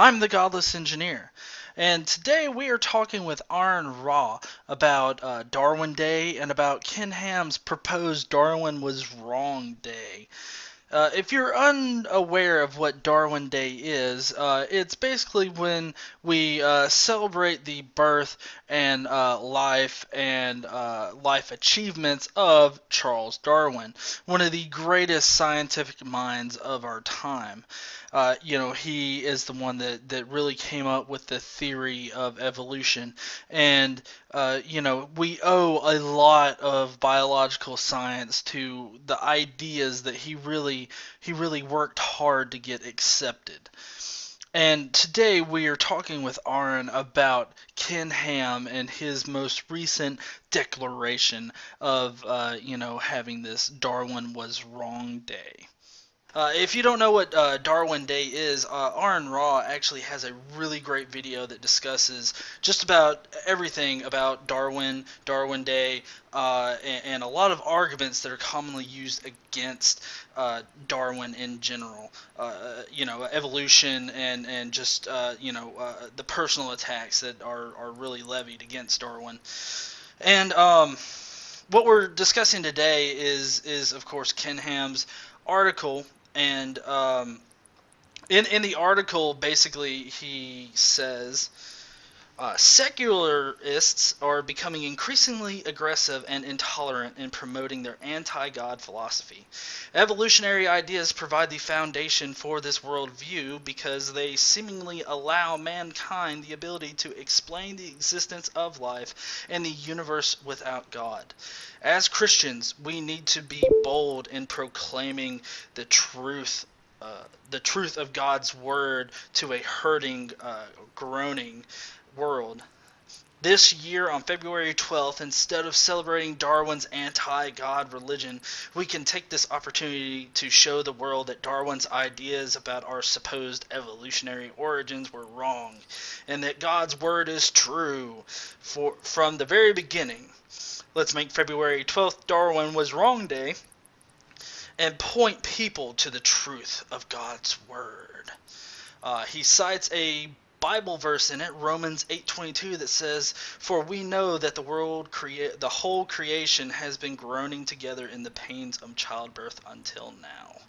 I'm the Godless Engineer, and today we are talking with AronRa about Darwin Day and about Ken Ham's proposed Darwin was wrong day. If you're unaware of what Darwin Day is, it's basically when we celebrate the birth and life achievements of Charles Darwin, one of the greatest scientific minds of our time. He is the one that really came up with the theory of evolution, and we owe a lot of biological science to the ideas that he really worked hard to get accepted. And today we are talking with Aron about Ken Ham and his most recent declaration of, having this Darwin was wrong day. If you don't know what Darwin Day is, AronRa actually has a really great video that discusses just about everything about Darwin Day, and a lot of arguments that are commonly used against Darwin in general. Evolution and just the personal attacks that are really levied against Darwin. And what we're discussing today is of course Ken Ham's article. And in the article, basically, he says secularists are becoming increasingly aggressive and intolerant in promoting their anti-God philosophy. Evolutionary ideas provide the foundation for this worldview because they seemingly allow mankind the ability to explain the existence of life and the universe without God. As Christians, we need to be bold in proclaiming the truth of God's word to a hurting, groaning world. This year, on February 12th, instead of celebrating Darwin's anti-God religion, we can take this opportunity to show the world that Darwin's ideas about our supposed evolutionary origins were wrong, and that God's word is true from the very beginning. Let's make February 12th Darwin was wrong day and point people to the truth of God's word. He cites a Bible verse in it, Romans 8:22, that says, "For we know that the whole creation has been groaning together in the pains of childbirth until now."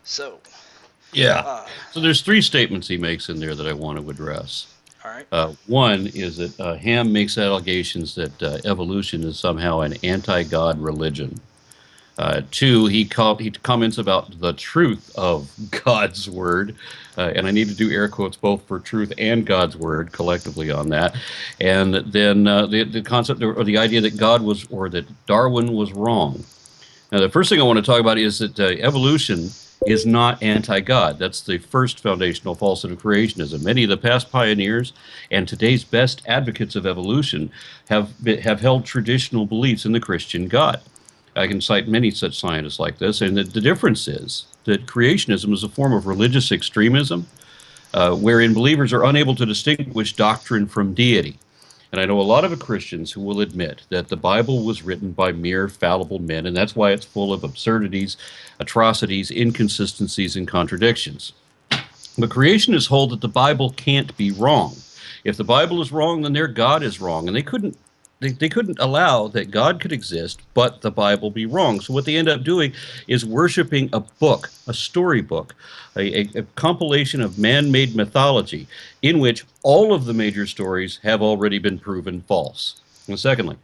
So, Yeah. uh, So there's three statements he makes in there that I want to address. all right. One is that Ham makes allegations that evolution is somehow an anti-God religion. Two, he comments about the truth of God's word, and I need to do air quotes both for truth and God's word collectively on that. And then the concept or the idea that God was or that Darwin was wrong. Now, the first thing I want to talk about is that evolution is not anti-God. That's the first foundational falsehood of creationism. Many of the past pioneers and today's best advocates of evolution have held traditional beliefs in the Christian God. I can cite many such scientists like this, and the difference is that creationism is a form of religious extremism wherein believers are unable to distinguish doctrine from deity. And I know a lot of Christians who will admit that the Bible was written by mere fallible men, and that's why it's full of absurdities, atrocities, inconsistencies, and contradictions. But creationists hold that the Bible can't be wrong. If the Bible is wrong, then their God is wrong, and they couldn't allow that God could exist, but the Bible be wrong. So what they end up doing is worshiping a book, a storybook, a compilation of man-made mythology in which all of the major stories have already been proven false. And secondly,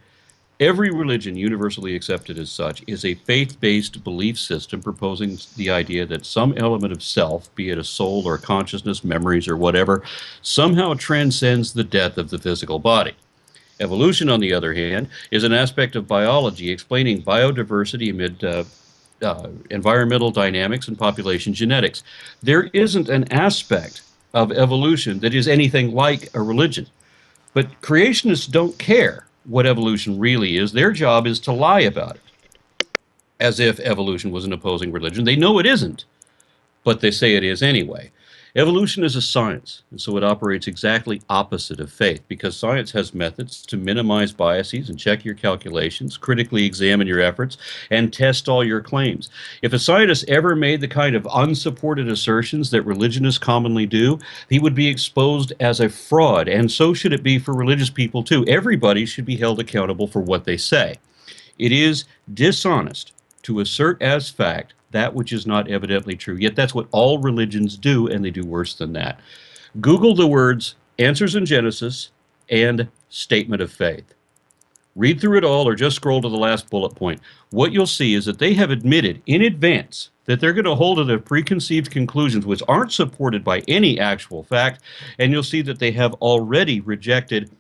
every religion universally accepted as such is a faith-based belief system proposing the idea that some element of self, be it a soul or consciousness, memories, or whatever, somehow transcends the death of the physical body. Evolution, on the other hand, is an aspect of biology explaining biodiversity amid environmental dynamics and population genetics. There isn't an aspect of evolution that is anything like a religion. But creationists don't care what evolution really is. Their job is to lie about it, as if evolution was an opposing religion. They know it isn't, but they say it is anyway. Evolution is a science, and so it operates exactly opposite of faith because science has methods to minimize biases and check your calculations, critically examine your efforts, and test all your claims. If a scientist ever made the kind of unsupported assertions that religionists commonly do, he would be exposed as a fraud, and so should it be for religious people too. Everybody should be held accountable for what they say. It is dishonest to assert as fact that which is not evidently true. Yet that's what all religions do, and they do worse than that. Google the words answers in Genesis and statement of faith. Read through it all or just scroll to the last bullet point. What you'll see is that they have admitted in advance that they're going to hold to their preconceived conclusions, which aren't supported by any actual fact, and you'll see that they have already rejected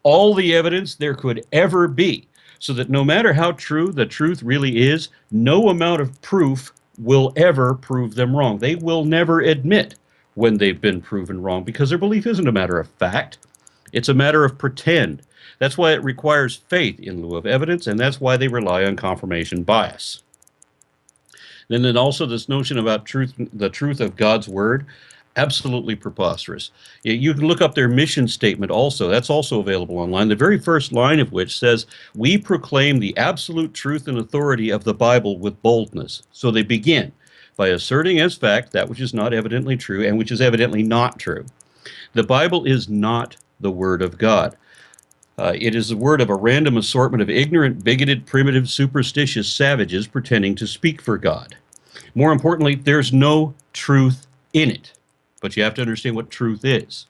all the evidence there could ever be. So that no matter how true the truth really is, no amount of proof will ever prove them wrong. They will never admit when they've been proven wrong because their belief isn't a matter of fact, it's a matter of pretend. That's why it requires faith in lieu of evidence, and that's why they rely on confirmation bias. Then also this notion about truth, the truth of God's word, absolutely preposterous. You can look up their mission statement also. That's also available online. The very first line of which says, "We proclaim the absolute truth and authority of the Bible with boldness." So they begin by asserting as fact that which is not evidently true and which is evidently not true. The Bible is not the word of God. It is the word of a random assortment of ignorant, bigoted, primitive, superstitious savages pretending to speak for God. More importantly, there's no truth in it. But you have to understand what truth is.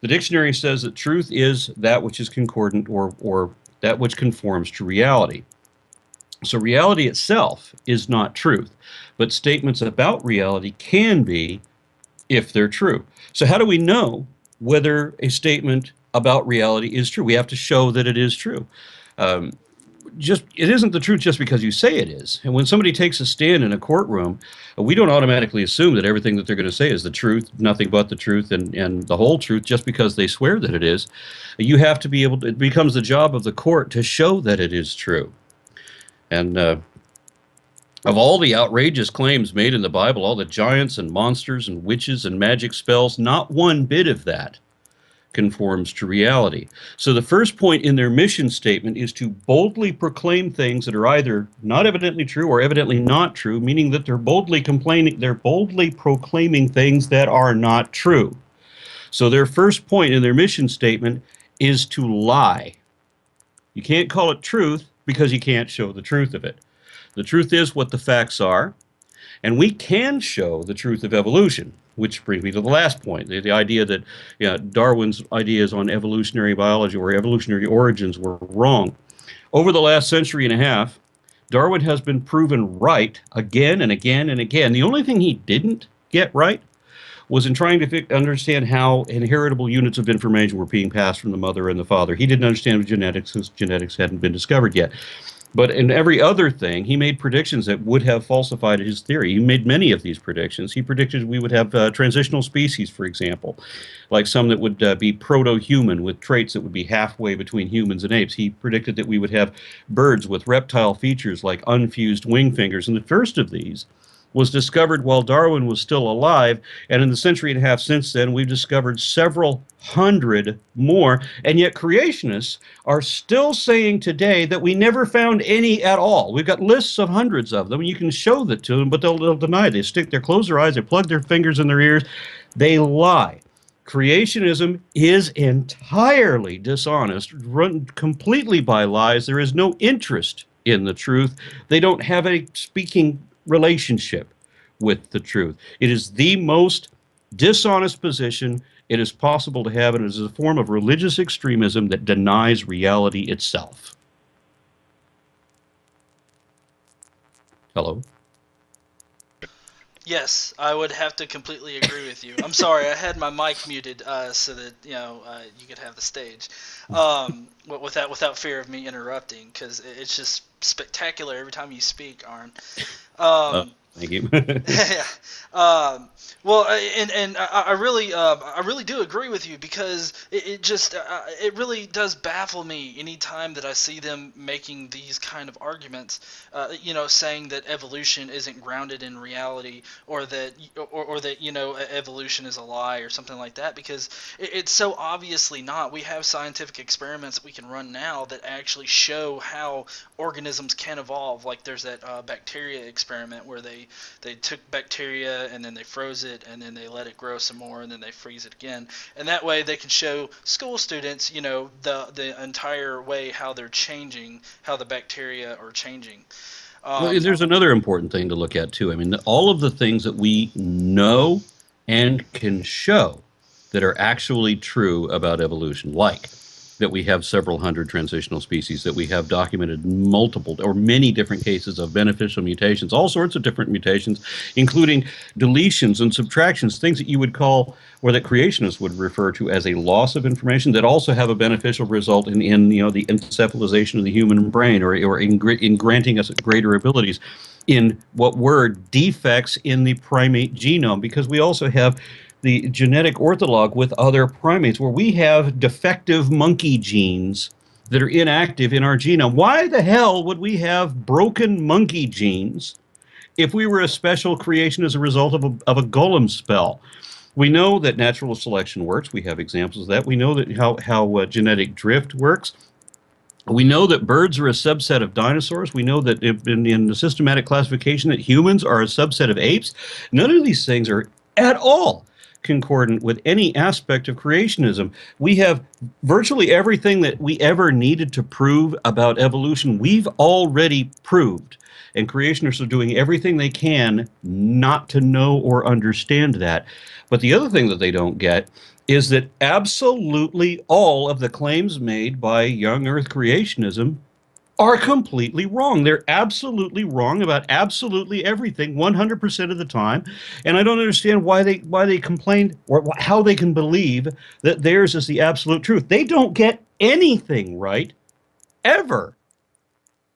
The dictionary says that truth is that which is concordant or that which conforms to reality. So reality itself is not truth, but statements about reality can be if they're true. So how do we know whether a statement about reality is true? We have to show that it is true. Um, just it isn't the truth just because you say it is. And when somebody takes a stand in a courtroom, we don't automatically assume that everything that they're going to say is the truth, nothing but the truth, and the whole truth just because they swear that it is. You have to be able to, it becomes the job of the court to show that it is true. And of all the outrageous claims made in the Bible, all the giants and monsters and witches and magic spells, not one bit of that conforms to reality. So the first point in their mission statement is to boldly proclaim things that are either not evidently true or evidently not true, meaning that they're boldly proclaiming things that are not true. So their first point in their mission statement is to lie. You can't call it truth because you can't show the truth of it. The truth is what the facts are, and we can show the truth of evolution, which brings me to the last point, the idea that Darwin's ideas on evolutionary biology or evolutionary origins were wrong. Over the last century and a half, Darwin has been proven right again and again and again. The only thing he didn't get right was in trying to understand how inheritable units of information were being passed from the mother and the father. He didn't understand genetics because genetics hadn't been discovered yet. But in every other thing, he made predictions that would have falsified his theory. He made many of these predictions. He predicted we would have transitional species, for example, like some that would be proto-human with traits that would be halfway between humans and apes. He predicted that we would have birds with reptile features like unfused wing fingers. And the first of these was discovered while Darwin was still alive, and in the century and a half since then, we've discovered several hundred more, and yet creationists are still saying today that we never found any at all. We've got lists of hundreds of them, and you can show that to them, but they'll deny. They close their eyes, they plug their fingers in their ears, they lie. Creationism is entirely dishonest, run completely by lies. There is no interest in the truth. They don't have a speaking relationship with the truth. It is the most dishonest position it is possible to have, and it is a form of religious extremism that denies reality itself. Hello? Yes, I would have to completely agree with you. I'm sorry, I had my mic muted so that you could have the stage. without fear of me interrupting, because it's just spectacular every time you speak, Aron. Uh, Um, Thank you. yeah. Um, well, and I really do agree with you, because it just it really does baffle me anytime that I see them making these kind of arguments, saying that evolution isn't grounded in reality, or that that evolution is a lie or something like that, because it's so obviously not. We have scientific experiments that we can run now that actually show how organisms can evolve. Like there's that bacteria experiment where they took bacteria and then they froze it and then they let it grow some more and then they freeze it again, and that way they can show school students, the entire way how they're changing, how the bacteria are changing. Well, Um, there's another important thing to look at too. I mean, all of the things that we know and can show that are actually true about evolution, like that we have several hundred transitional species, that we have documented multiple or many different cases of beneficial mutations, all sorts of different mutations, including deletions and subtractions, things that you would call, or that creationists would refer to as a loss of information, that also have a beneficial result in the encephalization of the human brain, or in granting us greater abilities in what were defects in the primate genome, because we also have the genetic ortholog with other primates where we have defective monkey genes that are inactive in our genome. Why the hell would we have broken monkey genes if we were a special creation as a result of a golem spell? We know that natural selection works. We have examples of that. We know that how genetic drift works. We know that birds are a subset of dinosaurs. We know that in the systematic classification that humans are a subset of apes. None of these things are at all concordant with any aspect of creationism. We have virtually everything that we ever needed to prove about evolution, we've already proved. And creationists are doing everything they can not to know or understand that. But the other thing that they don't get is that absolutely all of the claims made by young Earth creationism are completely wrong. They're absolutely wrong about absolutely everything 100% of the time, and I don't understand why they complain, or how they can believe that theirs is the absolute truth. They don't get anything right ever.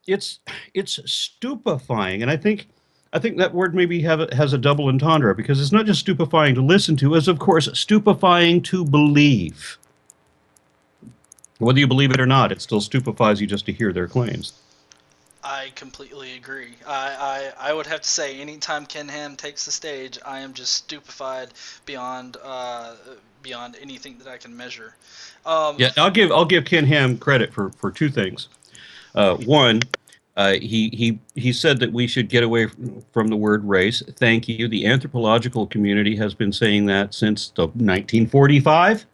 It's it's stupefying, and I think that word maybe has a double entendre, because it's not just stupefying to listen to, it's of course stupefying to believe. Whether you believe it or not, it still stupefies you just to hear their claims. I completely agree. I would have to say, anytime Ken Ham takes the stage, I am just stupefied beyond beyond anything that I can measure. Um, Yeah, I'll give Ken Ham credit for two things. One, he said that we should get away from the word race. Thank you. The anthropological community has been saying that since the 1945.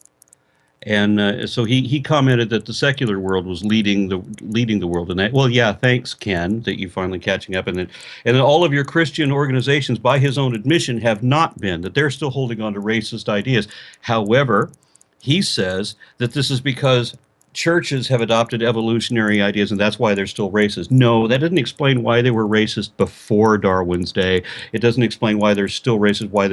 And so he commented that the secular world was leading the world in that. Well, yeah, thanks, Ken, that you finally catching up, and then all of your Christian organizations, by his own admission, have not been, that they're still holding on to racist ideas. However, he says that this is because churches have adopted evolutionary ideas, and that's why they're still racist. No, that doesn't explain why they were racist before Darwin's day. It doesn't explain why they're still racist. Why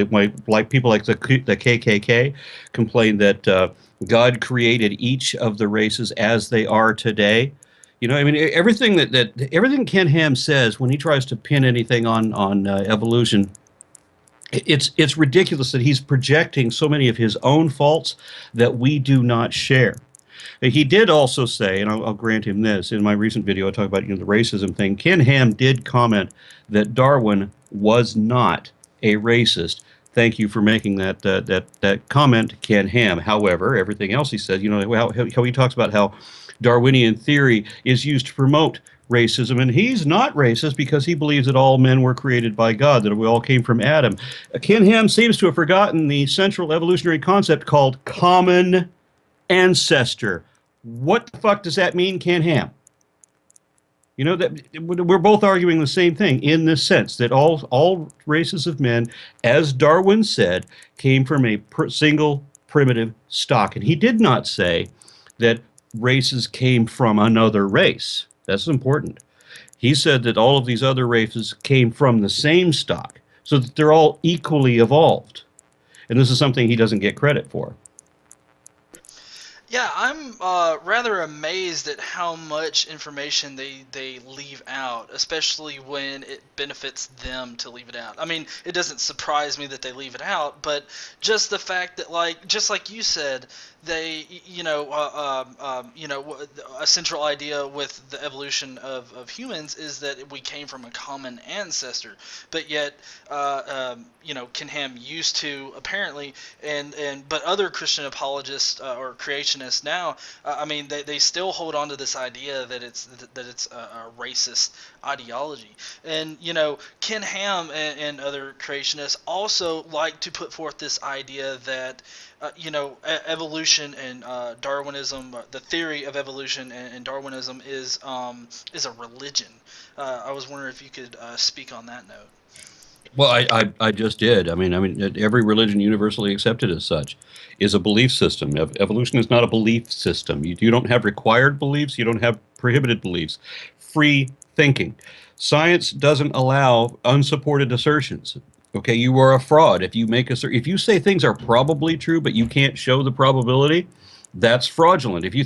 like people like the KKK complain that. God created each of the races as they are today. I mean, everything Ken Ham says when he tries to pin anything on evolution, it's ridiculous that he's projecting so many of his own faults that we do not share. He did also say, and I'll grant him this, in my recent video, I talk about the racism thing. Ken Ham did comment that Darwin was not a racist. Thank you for making that comment, Ken Ham. However, everything else he said, how he talks about how Darwinian theory is used to promote racism, and he's not racist because he believes that all men were created by God, that we all came from Adam. Ken Ham seems to have forgotten the central evolutionary concept called common ancestor. What the fuck does that mean, Ken Ham? That we're both arguing the same thing in this sense, that all races of men, as Darwin said, came from a single primitive stock, and he did not say that races came from another race. That's important. He said that all of these other races came from the same stock, so that they're all equally evolved, and this is something he doesn't get credit for. Yeah, I'm rather amazed at how much information they leave out, especially when it benefits them to leave it out. I mean, it doesn't surprise me that they leave it out, but just the fact that, like, just like you said, they, a central idea with the evolution of humans is that we came from a common ancestor, but yet, Kinham used to apparently, but other Christian apologists or creationists now, I mean, they still hold on to this idea that it's a racist ideology, and Ken Ham and other creationists also like to put forth this idea that evolution and Darwinism, the theory of evolution and Darwinism is a religion. I was wondering if you could speak on that note. Well, I just did. I mean, every religion universally accepted as such is a belief system. Evolution is not a belief system. You don't have required beliefs. You don't have prohibited beliefs. Free thinking. Science doesn't allow unsupported assertions. Okay, you are a fraud if you if you say things are probably true, but you can't show the probability. That's fraudulent. If you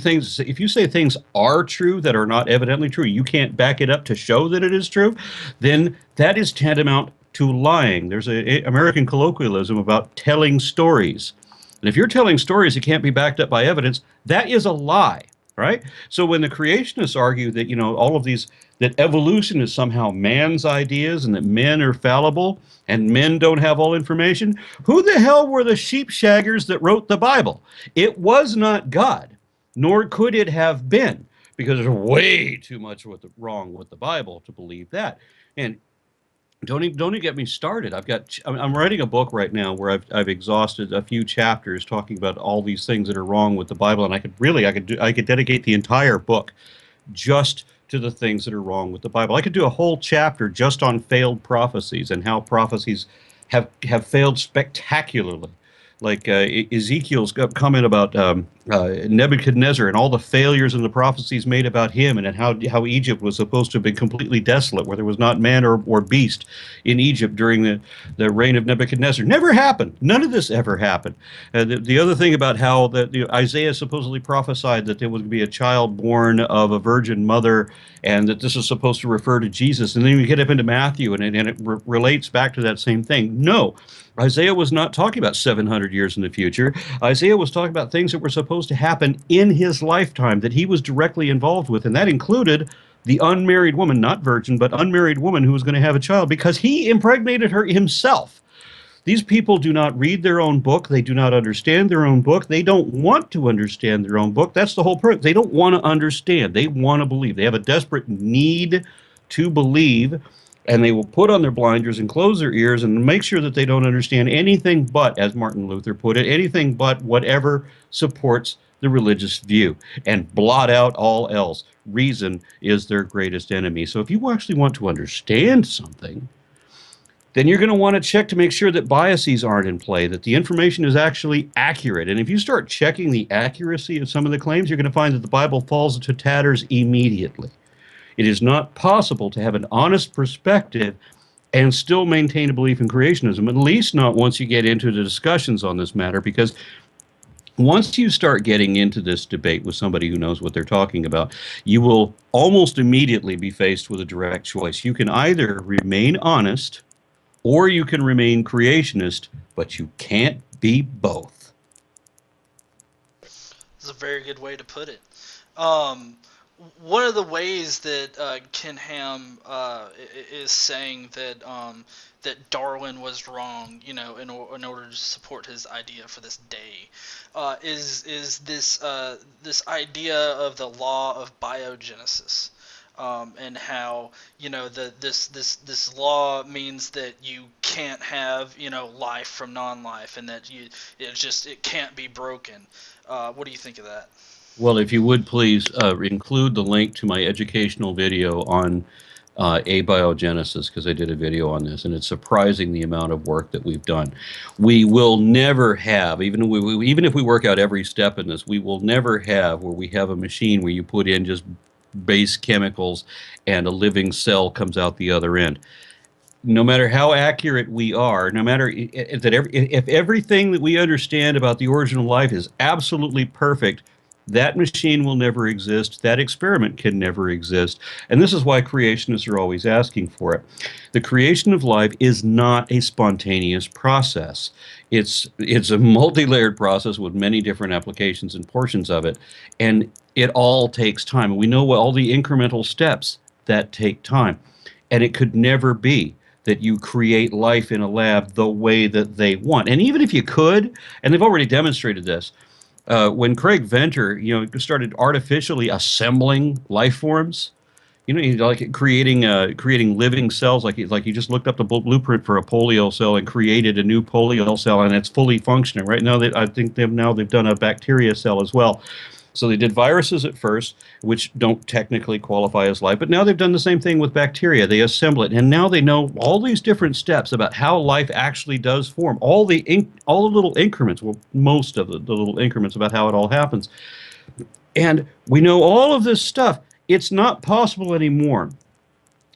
say things are true that are not evidently true, you can't back it up to show that it is true, then that is tantamount to lying. There's a American colloquialism about telling stories. And if you're telling stories that can't be backed up by evidence, that is a lie, right? So when the creationists argue that, all of these, that evolution is somehow man's ideas and that men are fallible and men don't have all information, who the hell were the sheep shaggers that wrote the Bible? It was not God, nor could it have been, because there's way too much wrong with the Bible to believe that. And don't even get me started. I'm writing a book right now where I've exhausted a few chapters talking about all these things that are wrong with the Bible, and I could dedicate the entire book just to the things that are wrong with the Bible. I could do a whole chapter just on failed prophecies and how prophecies have failed spectacularly. Like Ezekiel's comment about Nebuchadnezzar and all the failures in the prophecies made about him, and how Egypt was supposed to have been completely desolate, where there was not man or beast in Egypt during the reign of Nebuchadnezzar. Never happened. None of this ever happened. The other thing about how Isaiah supposedly prophesied that there would be a child born of a virgin mother, and that this is supposed to refer to Jesus. And then we get up into Matthew, and it relates back to that same thing. No, Isaiah was not talking about 700 years in the future. Isaiah was talking about things that were supposed to happen in his lifetime that he was directly involved with, and that included the unmarried woman, not virgin, but unmarried woman who was going to have a child because he impregnated her himself. These people do not read their own book. They do not understand their own book. They don't want to understand their own book. That's the whole purpose. They don't want to understand. They want to believe. They have a desperate need to believe, and they will put on their blinders and close their ears and make sure that they don't understand anything but, as Martin Luther put it, anything but whatever supports the religious view, and blot out all else. Reason is their greatest enemy. So if you actually want to understand something, then you're going to want to check to make sure that biases aren't in play, that the information is actually accurate. And if you start checking the accuracy of some of the claims, you're going to find that the Bible falls into tatters immediately. It is not possible to have an honest perspective and still maintain a belief in creationism, at least not once you get into the discussions on this matter, because once you start getting into this debate with somebody who knows what they're talking about, you will almost immediately be faced with a direct choice. You can either remain honest or you can remain creationist, but you can't be both. It's a very good way to put it. Um, One of the ways that Ken Ham is saying that Darwin was wrong, in order to support his idea for this day, is this idea of the law of biogenesis. And how this law means that you can't have life from non-life, and that it can't be broken. What do you think of that? Well, if you would please include the link to my educational video on abiogenesis, because I did a video on this, and it's surprising the amount of work that we've done. We will never have, even if we work out every step in this, we will never have where we have a machine where you put in just base chemicals and a living cell comes out the other end. No matter how accurate we are, no matter if everything that we understand about the origin of life is absolutely perfect, That machine will never exist. That experiment can never exist. And this is why creationists are always asking for it. The creation of life is not a spontaneous process. It's a multi-layered process with many different applications and portions of it, and it all takes time. We know all the incremental steps that take time, and it could never be that you create life in a lab the way that they want. And even if you could, and they've already demonstrated this, when Craig Venter, started artificially assembling life forms, like creating living cells, like he just looked up the blueprint for a polio cell and created a new polio cell, and it's fully functioning right now. I think they've done a bacteria cell as well. So they did viruses at first, which don't technically qualify as life, but now they've done the same thing with bacteria. They assemble it, and now they know all these different steps about how life actually does form. All the little increments, well, most of the little increments about how it all happens, and we know all of this stuff. It's not possible anymore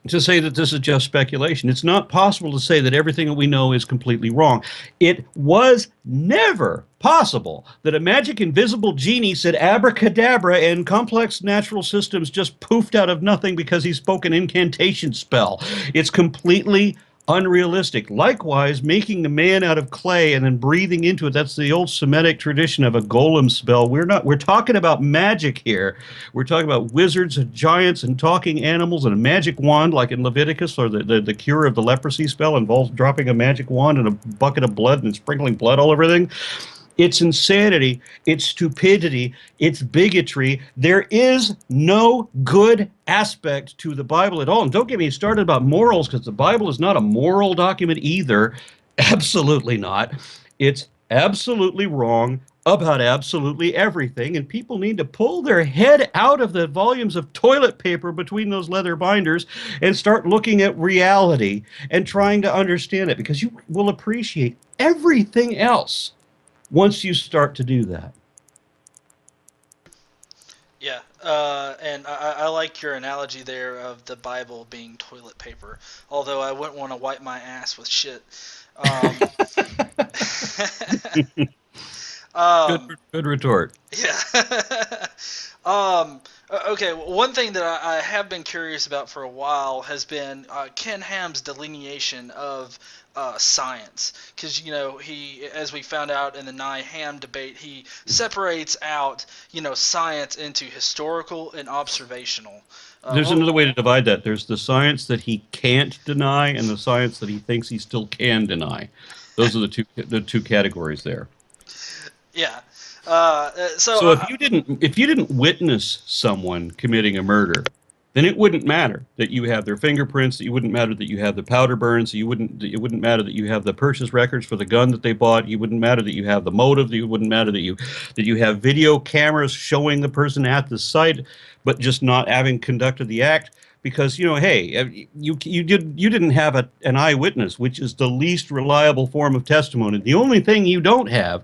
to say that this is just speculation. It's not possible to say that everything that we know is completely wrong. It was never possible that a magic invisible genie said abracadabra and complex natural systems just poofed out of nothing because he spoke an incantation spell. It's completely unrealistic. Likewise, making a man out of clay and then breathing into it, that's the old Semitic tradition of a golem spell. We're talking about magic here. We're talking about wizards and giants and talking animals and a magic wand like in Leviticus, or the cure of the leprosy spell involves dropping a magic wand in a bucket of blood and sprinkling blood all over everything. It's insanity. It's stupidity. It's bigotry. There is no good aspect to the Bible at all. And don't get me started about morals, because the Bible is not a moral document either. Absolutely not. It's absolutely wrong about absolutely everything. And people need to pull their head out of the volumes of toilet paper between those leather binders and start looking at reality and trying to understand it, because you will appreciate everything else once you start to do that. Yeah, and I like your analogy there of the Bible being toilet paper. Although I wouldn't want to wipe my ass with shit. Um, Good, um, good retort. yeah. Okay, one thing that I have been curious about for a while has been Ken Ham's delineation of science, because he, as we found out in the Nye-Ham debate, he separates out science into historical and observational. There's What, another way to divide that. There's the science that he can't deny and the science that he thinks he still can deny. Those are the two categories there. yeah. So So if you didn't witness someone committing a murder, then it wouldn't matter that you have their fingerprints. It wouldn't matter that you have the powder burns. It wouldn't matter that you have the purchase records for the gun that they bought. It wouldn't matter that you have the motive. It wouldn't matter that you have video cameras showing the person at the site, but just not having conducted the act. Because hey, you didn't have an eyewitness, which is the least reliable form of testimony. The only thing you don't have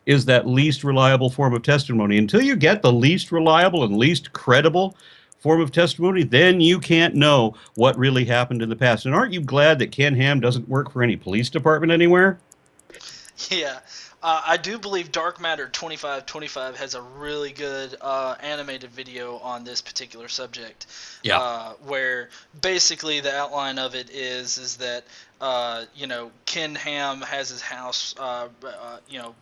is that least reliable form of testimony. Until you get the least reliable and least credible form of testimony, then you can't know what really happened in the past. And aren't you glad that Ken Ham doesn't work for any police department anywhere? Yeah, I do believe Dark Matter 2525 has a really good animated video on this particular subject. Yeah. Where basically the outline of it is that Ken Ham has his house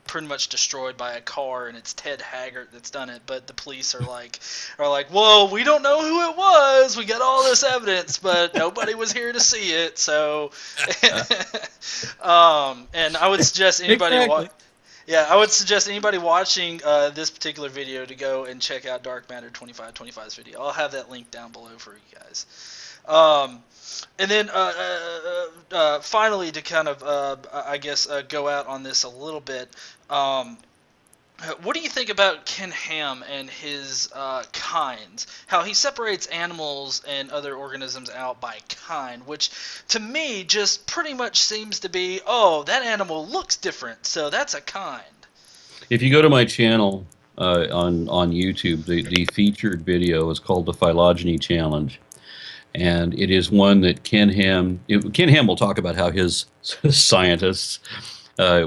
pretty much destroyed by a car, and it's Ted Haggart that's done it. But the police are like, well, we don't know who it was. We got all this evidence, but nobody was here to see it. So, and I would suggest anybody Exactly. yeah, I would suggest anybody watching this particular video to go and check out Dark Matter 2525's video. I'll have that link down below for you guys. And then finally, to kind of, I guess, go out on this a little bit, what do you think about Ken Ham and his kinds? How he separates animals and other organisms out by kind, which to me just pretty much seems to be, oh, that animal looks different, so that's a kind. If you go to my channel on YouTube, the featured video is called the Phylogeny Challenge. And it is one that Ken Ham will talk about how his scientists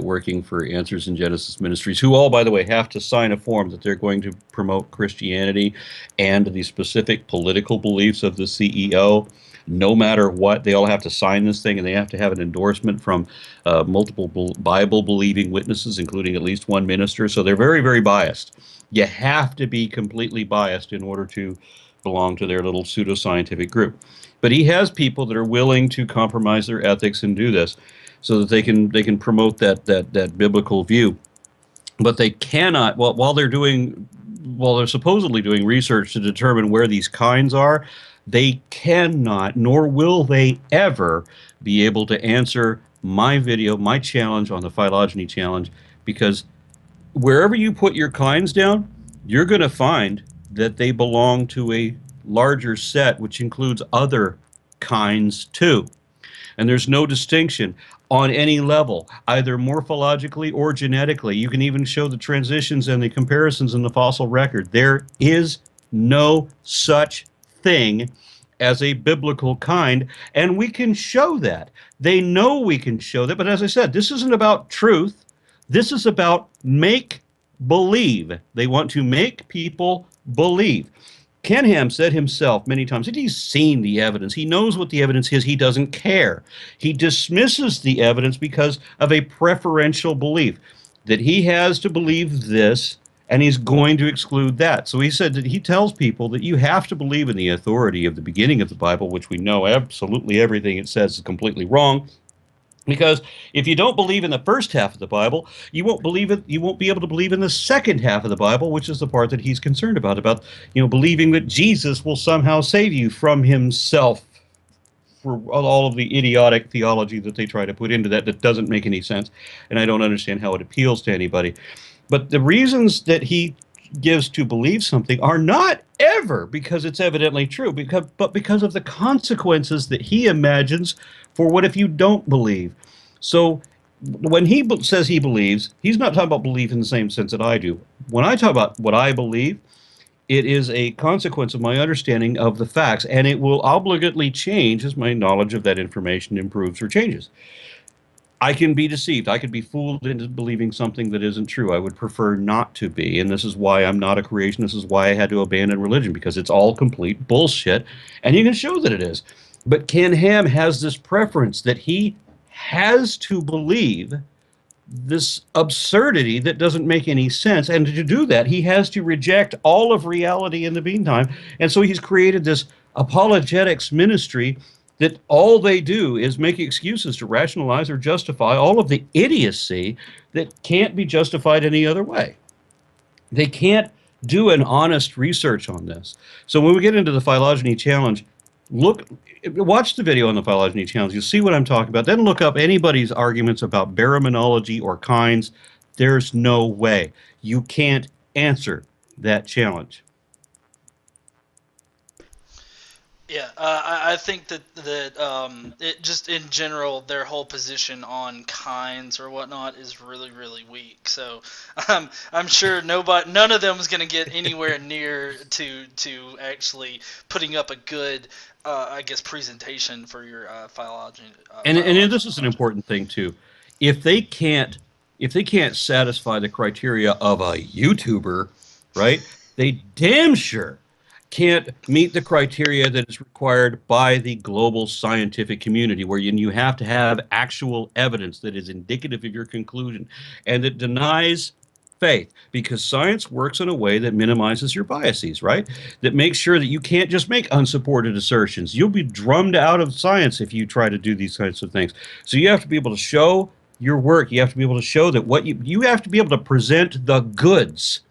working for Answers in Genesis Ministries, who all, by the way, have to sign a form that they're going to promote Christianity and the specific political beliefs of the CEO. No matter what, they all have to sign this thing, and they have to have an endorsement from multiple Bible-believing witnesses, including at least one minister. So they're very, very biased. You have to be completely biased in order to belong to their little pseudoscientific group. But he has people that are willing to compromise their ethics and do this, so that they can promote that biblical view. But they cannot, while they're supposedly doing research to determine where these kinds are, they cannot, nor will they ever be able to answer my video, my challenge on the phylogeny challenge, because wherever you put your kinds down, you're going to find that they belong to a larger set, which includes other kinds too. And there's no distinction on any level, either morphologically or genetically. You can even show the transitions and the comparisons in the fossil record. There is no such thing as a biblical kind, and we can show that. They know we can show that, but as I said, this isn't about truth. This is about make believe. They want to make people believe. Ken Ham said himself many times that he's seen the evidence. He knows what the evidence is. He doesn't care. He dismisses the evidence because of a preferential belief that he has to believe this and he's going to exclude that. So he said that he tells people that you have to believe in the authority of the beginning of the Bible, which we know absolutely everything it says is completely wrong. Because if you don't believe in the first half of the Bible, you won't believe it. You won't be able to believe in the second half of the Bible, which is the part that he's concerned about believing that Jesus will somehow save you from himself, for all of the idiotic theology that they try to put into that doesn't make any sense, and I don't understand how it appeals to anybody. But the reasons that he gives to believe something are not ever because it's evidently true, but because of the consequences that he imagines for what if you don't believe. So when he says he believes, he's not talking about belief in the same sense that I do. When I talk about what I believe, it is a consequence of my understanding of the facts, and it will obligately change as my knowledge of that information improves or changes. I can be deceived. I could be fooled into believing something that isn't true. I would prefer not to be. And this is why I'm not a creationist. This is why I had to abandon religion, because it's all complete bullshit. And you can show that it is. But Ken Ham has this preference that he has to believe this absurdity that doesn't make any sense. And to do that, he has to reject all of reality in the meantime. And so he's created this apologetics ministry that all they do is make excuses to rationalize or justify all of the idiocy that can't be justified any other way. They can't do an honest research on this. So when we get into the phylogeny challenge, watch the video on the phylogeny challenge. You'll see what I'm talking about. Then look up anybody's arguments about baraminology or kinds. There's no way. You can't answer that challenge. Yeah, I think that it just in general their whole position on kinds or whatnot is really really weak. So I'm sure none of them is going to get anywhere near to actually putting up a good I guess presentation for your phylogeny. And this Phylogeny is an project. important thing too. If they can't if they can't satisfy the criteria of a YouTuber, right? They damn sure can't meet the criteria that is required by the global scientific community, where you have to have actual evidence that is indicative of your conclusion and that denies faith, because science works in a way that minimizes your biases, right? That makes sure that you can't just make unsupported assertions. You'll be drummed out of science if you try to do these kinds of things. So you have to be able to show your work. You have to be able to show that what you have to be able to present the goods.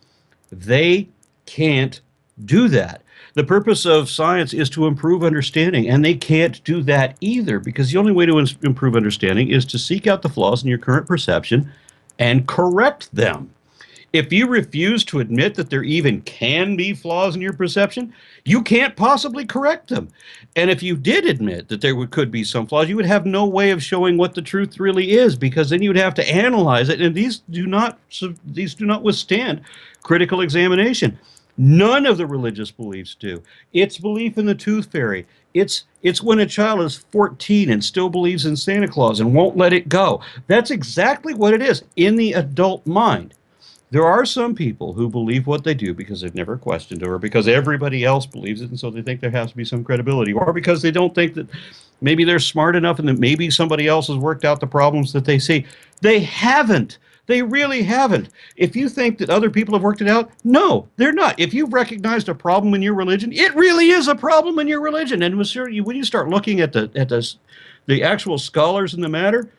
They can't do that. The purpose of science is to improve understanding, and they can't do that either, because the only way to improve understanding is to seek out the flaws in your current perception and correct them. If you refuse to admit that there even can be flaws in your perception, you can't possibly correct them. And if you did admit that could be some flaws, you would have no way of showing what the truth really is, because then you would have to analyze it, and these do not withstand critical examination. None of the religious beliefs do. It's belief in the tooth fairy. It's when a child is 14 and still believes in Santa Claus and won't let it go. That's exactly what it is in the adult mind. There are some people who believe what they do because they've never questioned it, or because everybody else believes it, and so they think there has to be some credibility, or because they don't think that maybe they're smart enough and that maybe somebody else has worked out the problems that they see. They haven't. They really haven't. If you think that other people have worked it out, no, they're not. If you've recognized a problem in your religion, it really is a problem in your religion. And when you start looking at the actual scholars in the matter,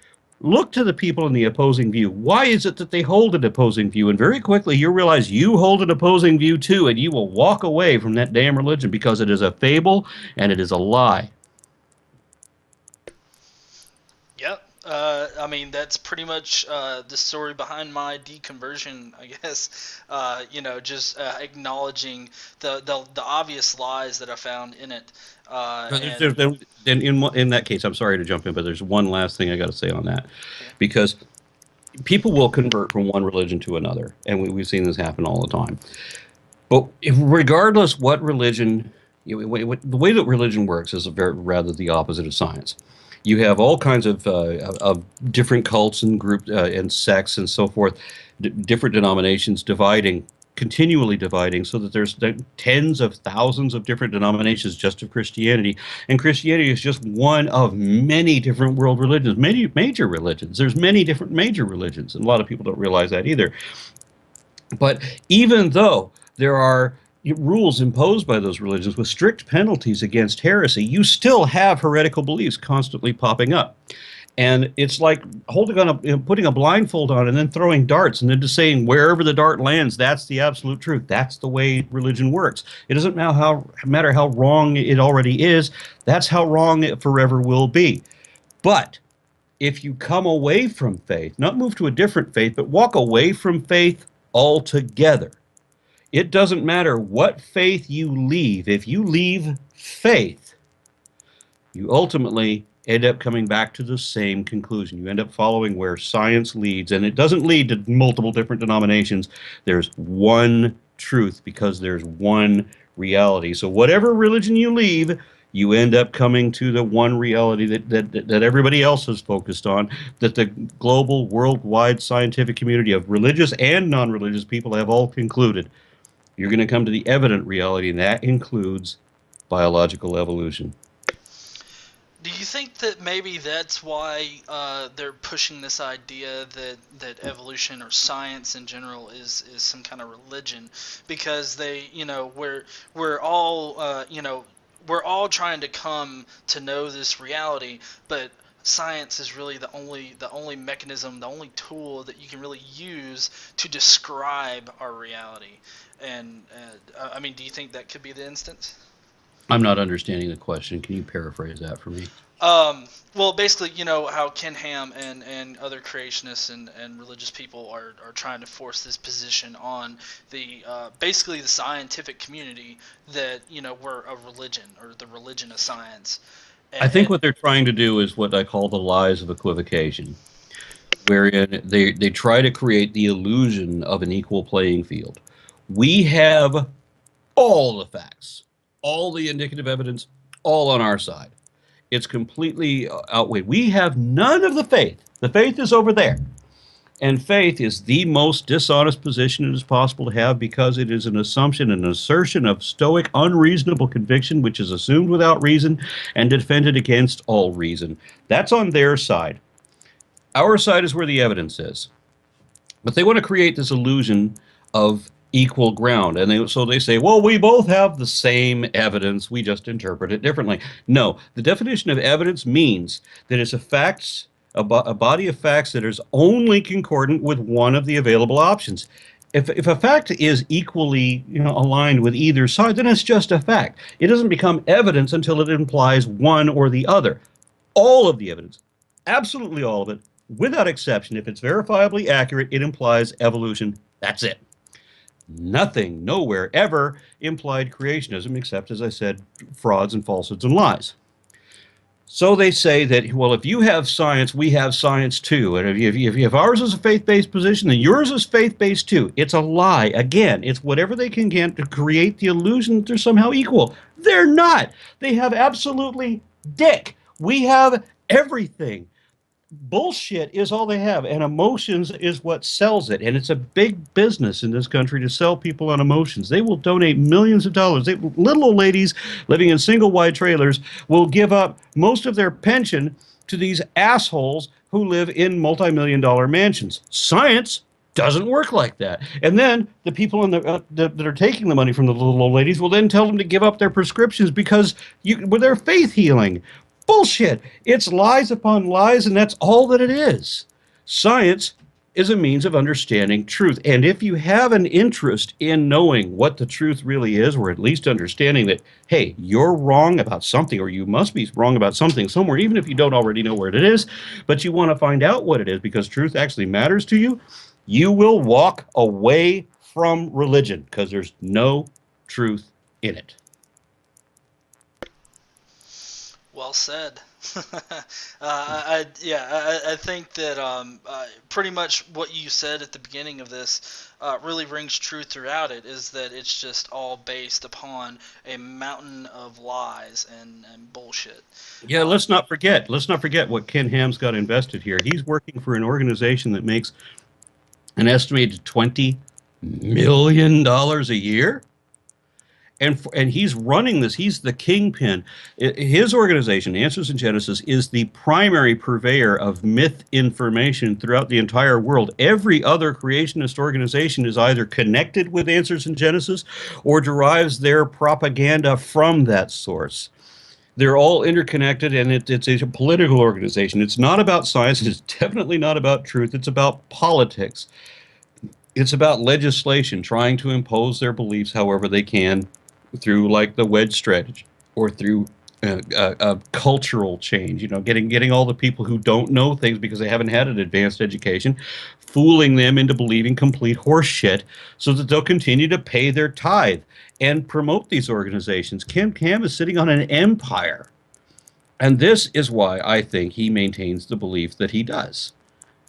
look to the people in the opposing view. Why is it that they hold an opposing view? And very quickly you realize you hold an opposing view too, and you will walk away from that damn religion because it is a fable and it is a lie. Yep. I mean, that's pretty much the story behind my deconversion, I guess. Just acknowledging the obvious lies that I found in it. And Then in that case, I'm sorry to jump in, but there's one last thing I got to say on that, okay. because people will convert from one religion to another, and we've seen this happen all the time. But regardless what religion, the way that religion works is rather the opposite of science. You have all kinds of different cults and groups and sects and so forth, different denominations continually dividing, so that there's tens of thousands of different denominations just of Christianity. And Christianity is just one of many different world religions, many major religions. There's many different major religions, and a lot of people don't realize that either. But even though there are rules imposed by those religions with strict penalties against heresy, you still have heretical beliefs constantly popping up. And it's like holding on putting a blindfold on and then throwing darts and then just saying wherever the dart lands, that's the absolute truth. That's the way religion works. It doesn't matter how wrong it already is. That's how wrong it forever will be. But if you come away from faith, not move to a different faith, but walk away from faith altogether, it doesn't matter what faith you leave. If you leave faith, you ultimately end up coming back to the same conclusion. You end up following where science leads, and it doesn't lead to multiple different denominations. There's one truth because there's one reality. So whatever religion you leave, you end up coming to the one reality that everybody else is focused on, that the global, worldwide scientific community of religious and non-religious people have all concluded. You're going to come to the evident reality, and that includes biological evolution. Do you think that maybe that's why they're pushing this idea that evolution or science in general is some kind of religion? Because we're all we're all trying to come to know this reality, but science is really the only mechanism, the only tool that you can really use to describe our reality. And I mean, do you think that could be the instance? I'm not understanding the question. Can you paraphrase that for me? Well, basically, you know how Ken Ham and other creationists and religious people are trying to force this position on the basically the scientific community that we're a religion or the religion of science. I think And what they're trying to do is what I call the lies of equivocation, wherein they try to create the illusion of an equal playing field. We have all the facts, all the indicative evidence, all on our side. It's completely outweighed. We have none of the faith. The faith is over there. And faith is the most dishonest position it is possible to have, because it is an assumption, an assertion of stoic, unreasonable conviction, which is assumed without reason and defended against all reason. That's on their side. Our side is where the evidence is. But they want to create this illusion of equal ground. And so they say, well, we both have the same evidence. We just interpret it differently. No, the definition of evidence means that it's a body of facts that is only concordant with one of the available options. If a fact is equally aligned with either side, then it's just a fact. It doesn't become evidence until it implies one or the other. All of the evidence, absolutely all of it, without exception, if it's verifiably accurate, it implies evolution. That's it. Nothing, nowhere, ever implied creationism, except, as I said, frauds and falsehoods and lies. So they say that, well, if you have science, we have science too. And if ours is a faith-based position, then yours is faith-based too. It's a lie. Again, it's whatever they can get to create the illusion that they're somehow equal. They're not. They have absolutely dick. We have everything. Bullshit is all they have, and emotions is what sells it. And it's a big business in this country to sell people on emotions. They will donate millions of dollars. Little old ladies living in single wide trailers will give up most of their pension to these assholes who live in multi-million-dollar mansions. Science doesn't work like that. And then the people that are taking the money from the little old ladies will then tell them to give up their prescriptions because with their faith healing. Bullshit. It's lies upon lies, and that's all that it is. Science is a means of understanding truth. And if you have an interest in knowing what the truth really is, or at least understanding that, hey, you're wrong about something, or you must be wrong about something somewhere, even if you don't already know where it is, but you want to find out what it is because truth actually matters to you, you will walk away from religion because there's no truth in it. Well said. I think that pretty much what you said at the beginning of this really rings true throughout it. Is that it's just all based upon a mountain of lies and bullshit. Yeah, let's not forget what Ken Ham's got invested here. He's working for an organization that makes an estimated $20 million a year. And he's running this. He's the kingpin. His organization, Answers in Genesis, is the primary purveyor of myth information throughout the entire world. Every other creationist organization is either connected with Answers in Genesis or derives their propaganda from that source. They're all interconnected, and it's a political organization. It's not about science. It's definitely not about truth. It's about politics. It's about legislation, trying to impose their beliefs however they can through like the wedge strategy or through cultural change, getting all the people who don't know things because they haven't had an advanced education, fooling them into believing complete horseshit so that they'll continue to pay their tithe and promote these organizations. Kim Cam is sitting on an empire. And this is why I think he maintains the belief that he does.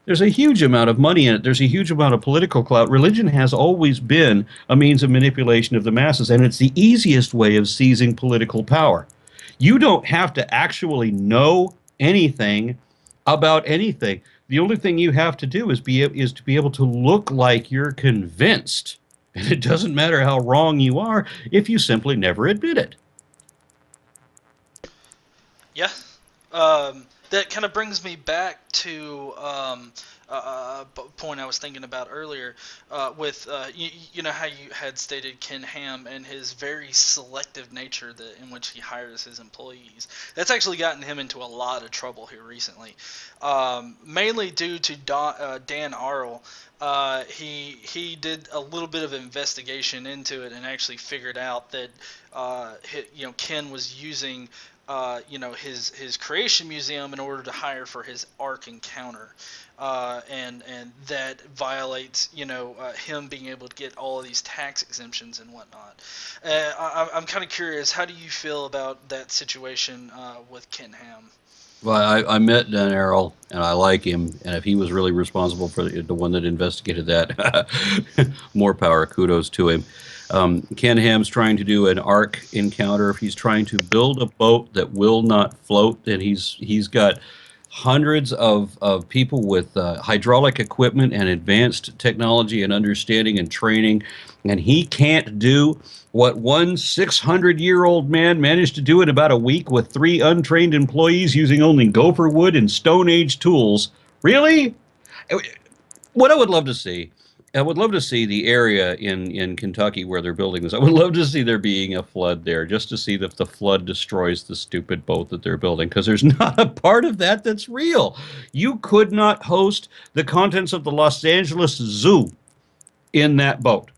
There's a huge amount of money in it. There's a huge amount of political clout. Religion has always been a means of manipulation of the masses, and it's the easiest way of seizing political power. You don't have to actually know anything about anything. The only thing you have to do is to be able to look like you're convinced. And it doesn't matter how wrong you are if you simply never admit it. Yeah. That kind of brings me back to a point I was thinking about earlier with, you know, how you had stated Ken Ham and his very selective nature in which he hires his employees. That's actually gotten him into a lot of trouble here recently, mainly due to Dan Arl. He did a little bit of investigation into it and actually figured out that Ken was using his creation museum in order to hire for his Ark encounter, and that violates him being able to get all of these tax exemptions and whatnot. I'm kind of curious, how do you feel about that situation with Ken Ham? Well, I met Dan Errol, and I like him. And if he was really responsible for the one that investigated that, more power. Kudos to him. Ken Ham's trying to do an ark encounter. He's trying to build a boat that will not float, and he's got hundreds of people with hydraulic equipment and advanced technology and understanding and training, and he can't do what one 600-year-old man managed to do in about a week with 3 untrained employees using only gopher wood and Stone Age tools. Really? What I would love to see, I would love to see the area in Kentucky where they're building this. I would love to see there being a flood there, just to see if the flood destroys the stupid boat that they're building, because there's not a part of that that's real. You could not host the contents of the Los Angeles Zoo in that boat.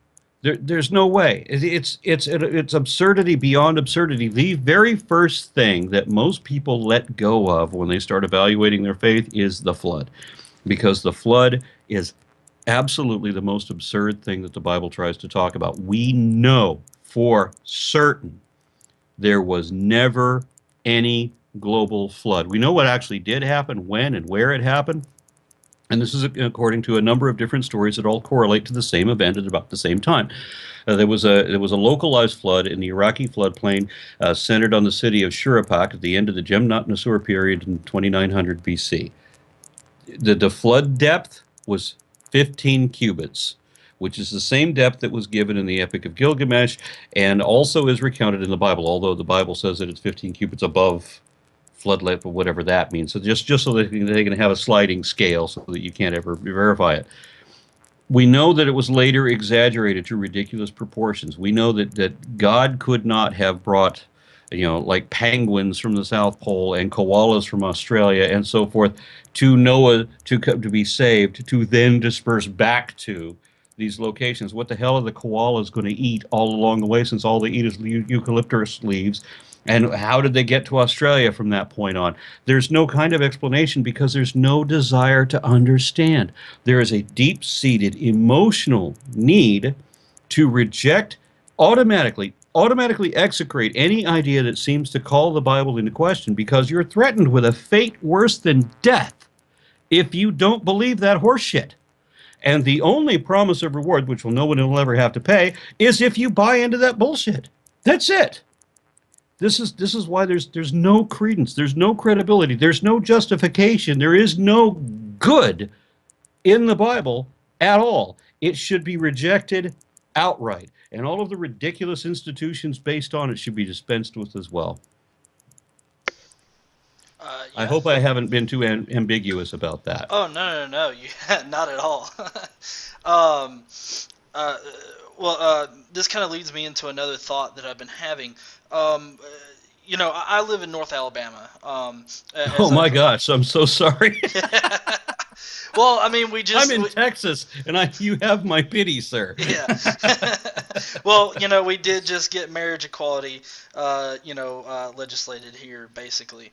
There's no way. It's absurdity beyond absurdity. The very first thing that most people let go of when they start evaluating their faith is the flood, because the flood is absolutely the most absurd thing that the Bible tries to talk about. We know for certain there was never any global flood. We know what actually did happen, when and where it happened. And this is according to a number of different stories that all correlate to the same event at about the same time. There was a localized flood in the Iraqi floodplain centered on the city of Shurapak at the end of the Jemnat Nasur period in 2900 BC. The flood depth was 15 cubits, which is the same depth that was given in the Epic of Gilgamesh and also is recounted in the Bible, although the Bible says that it's 15 cubits above floodlit, or whatever that means. So just so that they can have a sliding scale so that you can't ever verify it. We know that it was later exaggerated to ridiculous proportions. We know that God could not have brought, like penguins from the South Pole and koalas from Australia and so forth to Noah to be saved, to then disperse back to these locations. What the hell are the koalas going to eat all along the way, since all they eat is eucalyptus leaves? And how did they get to Australia from that point on? There's no kind of explanation because there's no desire to understand. There is a deep seated emotional need to reject, automatically execrate any idea that seems to call the Bible into question, because you're threatened with a fate worse than death if you don't believe that horseshit. And the only promise of reward, which no one will ever have to pay, is if you buy into that bullshit. That's it. This is why there's no credence, there's no credibility, there's no justification, there is no good in the Bible at all. It should be rejected outright, and all of the ridiculous institutions based on it should be dispensed with as well. I Yeah. hope I haven't been too ambiguous about that. Oh, no, you not at all. um, uh, this kind of leads me into another thought that I've been having. Um, uh, I live in North Alabama. Oh As my I've gosh, I'm so sorry. Well, I mean, I'm in Texas, and you have my pity, sir. Yeah. Well, we did just get marriage equality, legislated here, basically.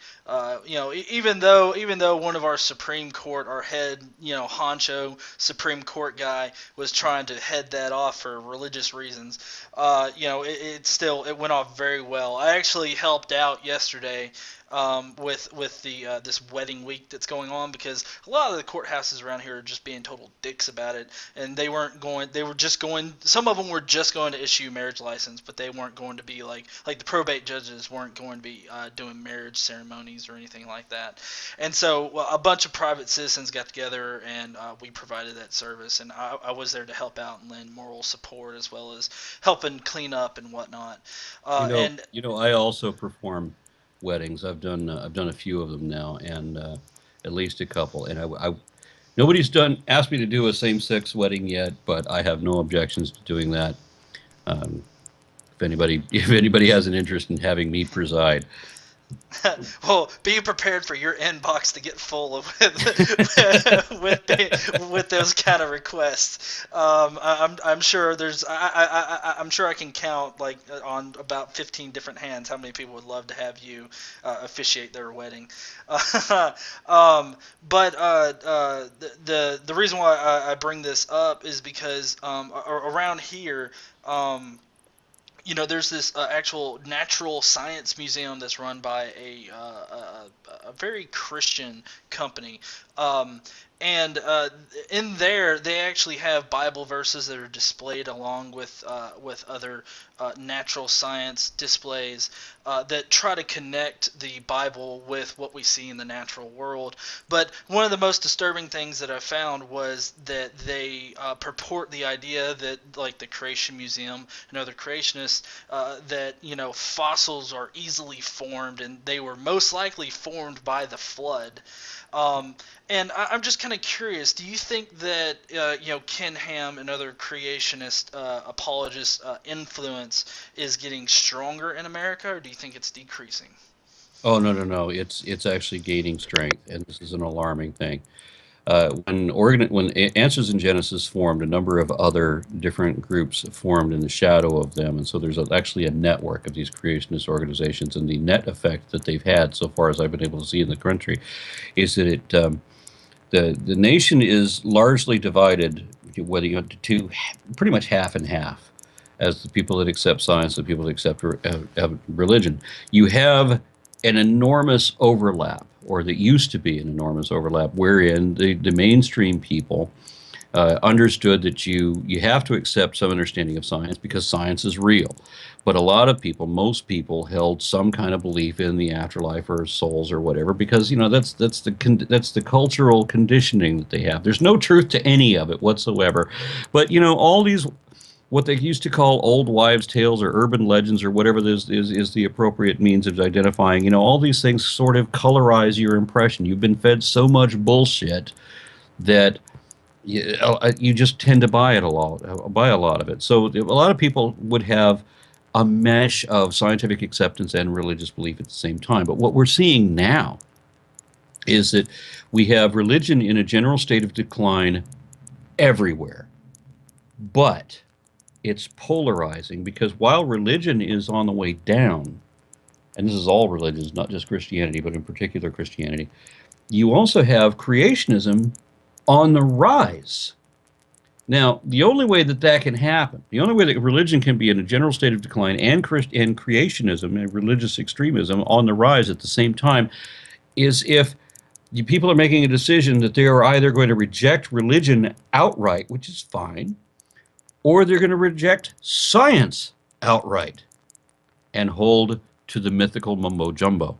Even though one of our Supreme Court, our head, honcho Supreme Court guy was trying to head that off for religious reasons, it went off very well. I actually helped out yesterday with the this wedding week that's going on, because a lot of the courthouses around here are just being total dicks about it, and they were just going, some of them were just going to issue marriage license, but they weren't going to be like the probate judges weren't going to be doing marriage ceremonies or anything like that. And so a bunch of private citizens got together, and we provided that service, and I was there to help out and lend moral support as well as helping clean up and whatnot. And I also perform weddings. I've done a few of them now, and at least a couple. And nobody's asked me to do a same-sex wedding yet, but I have no objections to doing that. Um, if anybody has an interest in having me preside. well, be prepared for your inbox to get full of with those kind of requests. I'm sure I'm sure I can count on about 15 different hands how many people would love to have you officiate their wedding. But the reason why I bring this up is because around here. There's this actual natural science museum that's run by a very Christian company. And in there, they actually have Bible verses that are displayed along with other natural science displays that try to connect the Bible with what we see in the natural world. But one of the most disturbing things that I found was that they purport the idea that, like the Creation Museum and other creationists, that fossils are easily formed, and they were most likely formed by the flood. And I'm just kind of curious. Do you think that Ken Ham and other creationist apologists' influence is getting stronger in America, or do you think it's decreasing? Oh, no, no, no! It's actually gaining strength, and this is an alarming thing. When Answers in Genesis formed, a number of other different groups formed in the shadow of them, and so there's actually a network of these creationist organizations, and the net effect that they've had, so far as I've been able to see in the country, is that the nation is largely divided, whether you to pretty much half and half, as the people that accept science, the people that accept religion. You have an enormous overlap, or that used to be an enormous overlap, wherein the mainstream people understood that you have to accept some understanding of science because science is real. But a lot of people, most people, held some kind of belief in the afterlife or souls or whatever because that's the cultural conditioning that they have. There's no truth to any of it whatsoever. But all these what they used to call old wives' tales or urban legends or whatever this is the appropriate means of identifying. All these things sort of colorize your impression. You've been fed so much bullshit that you just tend to buy a lot of it. So a lot of people would have a mesh of scientific acceptance and religious belief at the same time. But what we're seeing now is that we have religion in a general state of decline everywhere. But it's polarizing because while religion is on the way down, and this is all religions, not just Christianity, but in particular Christianity, you also have creationism on the rise. Now, the only way that that can happen, the only way that religion can be in a general state of decline and creationism and religious extremism on the rise at the same time, is if the people are making a decision that they are either going to reject religion outright, which is fine, or they're going to reject science outright and hold to the mythical mumbo jumbo.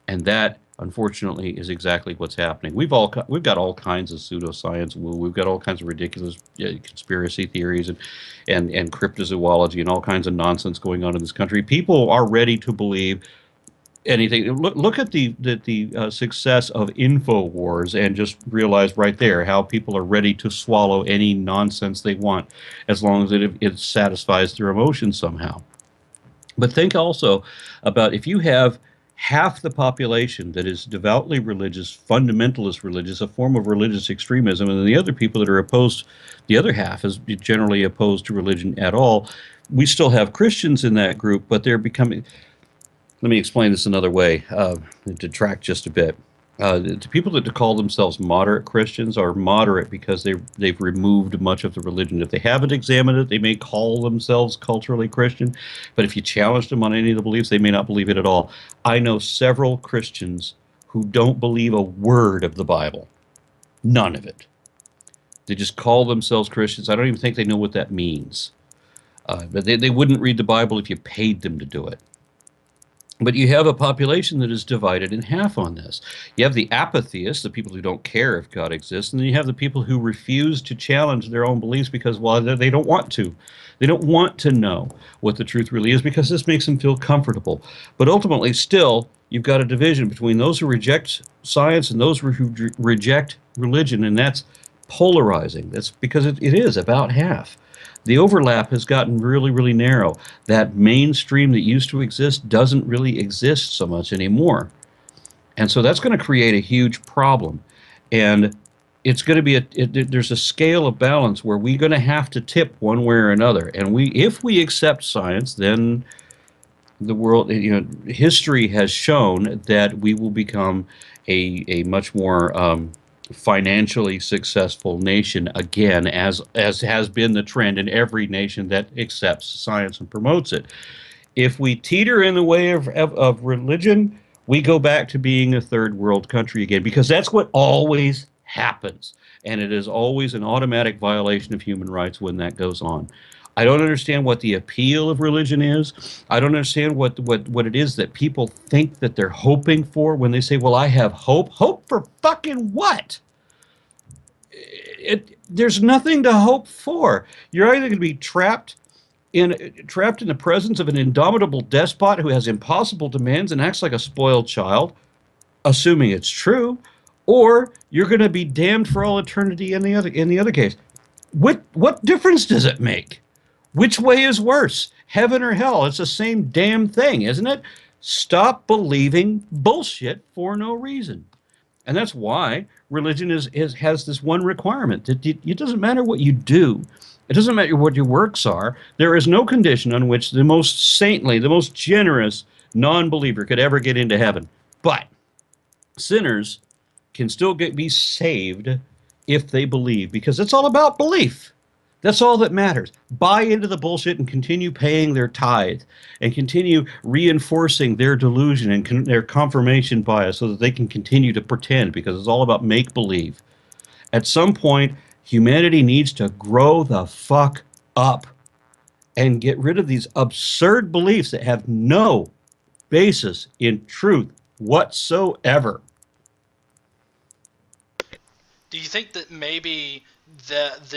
And that, unfortunately, is exactly what's happening. We've got all kinds of pseudoscience. We've got all kinds of ridiculous conspiracy theories and cryptozoology and all kinds of nonsense going on in this country. People are ready to believe anything. Look at the success of InfoWars and just realize right there how people are ready to swallow any nonsense they want as long as it satisfies their emotions somehow. But think also about if you have half the population that is devoutly religious, fundamentalist religious, a form of religious extremism, and the other people that are opposed, the other half is generally opposed to religion at all. We still have Christians in that group, but they're becoming. Let me explain this another way to track just a bit. The people that call themselves moderate Christians are moderate because they've removed much of the religion. If they haven't examined it, they may call themselves culturally Christian, but if you challenge them on any of the beliefs, they may not believe it at all. I know several Christians who don't believe a word of the Bible, none of it. They just call themselves Christians. I don't even think they know what that means. But they wouldn't read the Bible if you paid them to do it. But you have a population that is divided in half on this. You have the apatheists, the people who don't care if God exists, and then you have the people who refuse to challenge their own beliefs because, well, they don't want to. They don't want to know what the truth really is because this makes them feel comfortable. But ultimately, still, you've got a division between those who reject science and those who reject religion, and that's polarizing. That's because it is about half. The overlap has gotten really, really narrow. That mainstream that used to exist doesn't really exist so much anymore. And so that's going to create a huge problem. And it's going to be there's a scale of balance where we're going to have to tip one way or another. And if we accept science, then the world, history has shown that we will become a much more financially successful nation again, as has been the trend in every nation that accepts science and promotes it. If we teeter in the way of religion, we go back to being a third world country again, because that's what always happens. And it is always an automatic violation of human rights when that goes on. I don't understand what the appeal of religion is. I don't understand what it is that people think that they're hoping for when they say, well, I have hope. Hope for fucking what? There's nothing to hope for. You're either going to be trapped in the presence of an indomitable despot who has impossible demands and acts like a spoiled child, assuming it's true, or you're going to be damned for all eternity in the other case. What difference does it make? Which way is worse, heaven or hell? It's the same damn thing, isn't it? Stop believing bullshit for no reason. And that's why religion has this one requirement that it doesn't matter what you do. It doesn't matter what your works are. There is no condition on which the most saintly, the most generous non-believer could ever get into heaven. But sinners can still be saved if they believe, because it's all about belief. That's all that matters. Buy into the bullshit and continue paying their tithe and continue reinforcing their delusion and their confirmation bias so that they can continue to pretend, because it's all about make believe. At some point, humanity needs to grow the fuck up and get rid of these absurd beliefs that have no basis in truth whatsoever. Do you think that maybe that